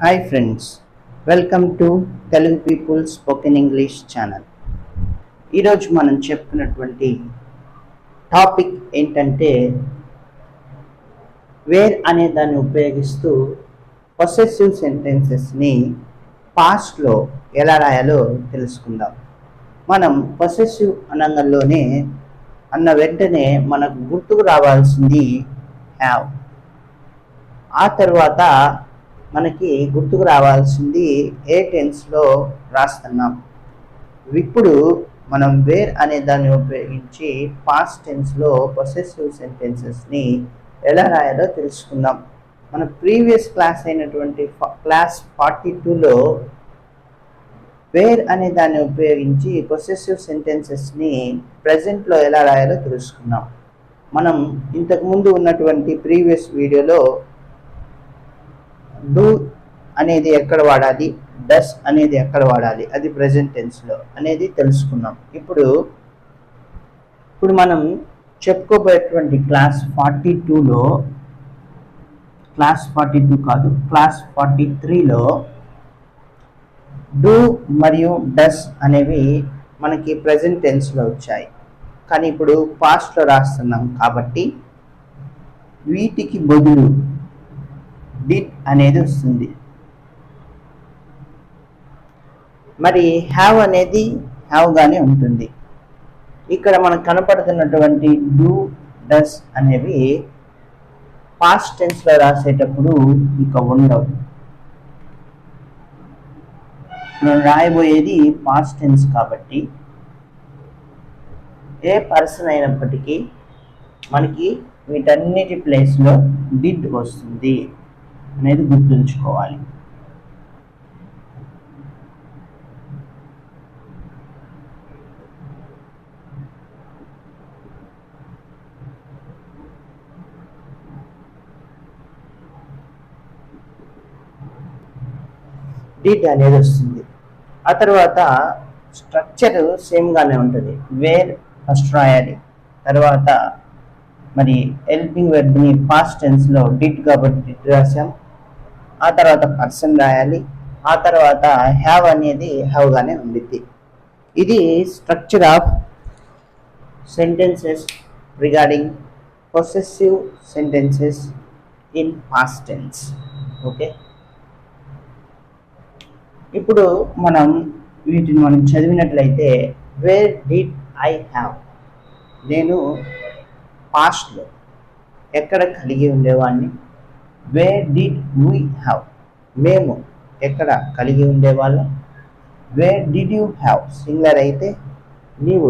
Hi friends, welcome to Telugu people spoken English channel. ఈరోజు మనం చెప్పుకున్నటువంటి టాపిక్ ఏంటంటే వేర్ అనే దాన్ని ఉపయోగిస్తూ పొసెసివ్ సెంటెన్సెస్ని పాస్ట్లో ఎలా రాయాలో తెలుసుకుందాం. మనం పొసెసివ్ అనగానే అన్న వెంటనే మనకు గుర్తుకు రావాల్సింది హ్యావ్. ఆ తర్వాత మనకి గుర్తుకు రావాల్సింది ఏ టెన్స్లో రాస్తున్నాం. ఇప్పుడు మనం వేర్ అనే దాన్ని ఉపయోగించి పాస్ట్ టెన్స్లో పొసెసివ్ సెంటెన్సెస్ని ఎలా రాయాలో తెలుసుకుందాం. మన ప్రీవియస్ క్లాస్ అయినటువంటి క్లాస్ 42లో వేర్ అనే దాన్ని ఉపయోగించి పొసెసివ్ సెంటెన్సెస్ని ప్రజెంట్లో ఎలా రాయాలో తెలుసుకున్నాం. మనం ఇంతకుముందు ఉన్నటువంటి ప్రీవియస్ వీడియోలో డూ అనేది ఎక్కడ వాడాలి, డస్ అనేది ఎక్కడ వాడాలి, అది ప్రెజెంట్ టెన్స్లో అనేది తెలుసుకున్నాం. ఇప్పుడు మనం చెప్పుకోబోయేటువంటి క్లాస్ 42లో క్లాస్ 42 కాదు, క్లాస్ 43లో డూ మరియు డస్ అనేవి మనకి ప్రెజెంట్ టెన్స్లో వచ్చాయి. కానీ ఇప్పుడు పాస్ట్లో రాస్తున్నాం కాబట్టి వీటికి బదులు డిడ్ అనేది వస్తుంది. మరి హ్యావ్ అనేది హ్యావ్గానే ఉంటుంది. ఇక్కడ మనకు కనపడుతున్నటువంటి డూ డస్ అనేవి పాస్ట్ టెన్స్లో రాసేటప్పుడు ఇక ఉండవు. మనం రాయబోయేది పాస్ట్ టెన్స్ కాబట్టి ఏ పర్సన్ అయినప్పటికీ మనకి వీటన్నిటి ప్లేస్లో డిడ్ వస్తుంది అనేది గుర్తుంచుకోవాలి. డిడ్ అనేది వస్తుంది. ఆ తర్వాత స్ట్రక్చర్ సేమ్గానే ఉంటుంది. వేర్ ఫస్ట్ రాయాలి, తర్వాత మరి హెల్పింగ్ వెర్బ్ని పాస్ట్ టెన్స్లో డిడ్ కాబట్టి డిడ్ రాసాం. ఆ తర్వాత పర్సన్ రాయాలి, ఆ తర్వాత హ్యావ్ అనేది హ్యావ్గానే ఉండిద్ది. ఇది structure of sentences regarding possessive sentences in past tense. Okay, ఇప్పుడు వీటిని మనం చదివినట్లయితే వేర్ డిడ్ ఐ హ్యావ్, నేను పాస్ట్లో ఎక్కడ కలిగి ఉండేవాడిని. వేర్ డిడ్ వీ హ్యావ్, మేము ఎక్కడ కలిగి ఉండేవాళ్ళం. Where did you have, singular అయితే నీవు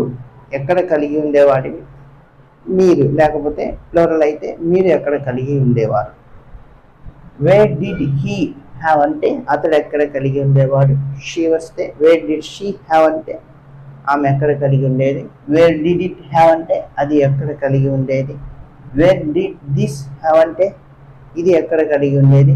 ఎక్కడ కలిగి ఉండేవాడివి, మీరు లేకపోతే ప్లూరల్ అయితే మీరు ఎక్కడ కలిగి ఉండేవారు. వేర్ డిడ్ హీ హ్యావ్ అంటే అతడు ఎక్కడ కలిగి ఉండేవాడు. షీ వస్తే వేర్ డిడ్ షీ హ్యావ్ అంటే ఆమె ఎక్కడ కలిగి ఉండేది. వేర్ డిడ్ ఇట్ హ్యావ్ అంటే అది ఎక్కడ కలిగి ఉండేది. వేర్ డిడ్ దిస్ హ్యావ్ అంటే ఇది ఎక్కడ కలిగి ఉండేది.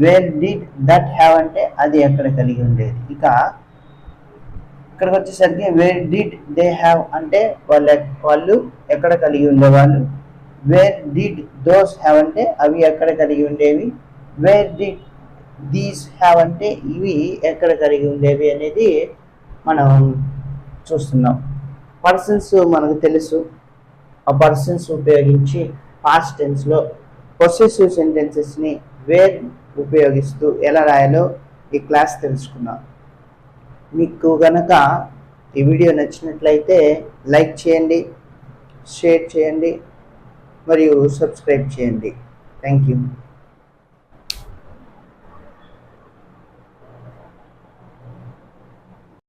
వేర్ డిడ్ దట్ హ్యావ్ అంటే అది ఎక్కడ కలిగి ఉండేది. ఇక్కడికి వచ్చేసరికి వేర్ డిడ్ దే హ్యావ్ అంటే వాళ్ళు ఎక్కడ కలిగి ఉండేవాళ్ళు. వేర్ డిడ్ దోస్ హ్యావ్ అంటే అవి ఎక్కడ కలిగి ఉండేవి. వేర్ డిడ్ దీస్ హ్యావ్ అంటే ఇవి ఎక్కడ కలిగి ఉండేవి అనేది మనం చూస్తున్నాం. పర్సన్స్ మనకు తెలుసు. ఆ పర్సన్స్ ఉపయోగించి పాస్ట్ టెన్స్లో పొసెసివ్ సెంటెన్సెస్ని వేర్ ఉపయోగిస్తూ ఎలా రాయాలో ఈ క్లాస్ తెలుసుకున్నాం. మీకు గనక ఈ వీడియో నచ్చినట్లయితే లైక్ చేయండి, షేర్ చేయండి మరియు సబ్స్క్రైబ్ చేయండి. Thank you.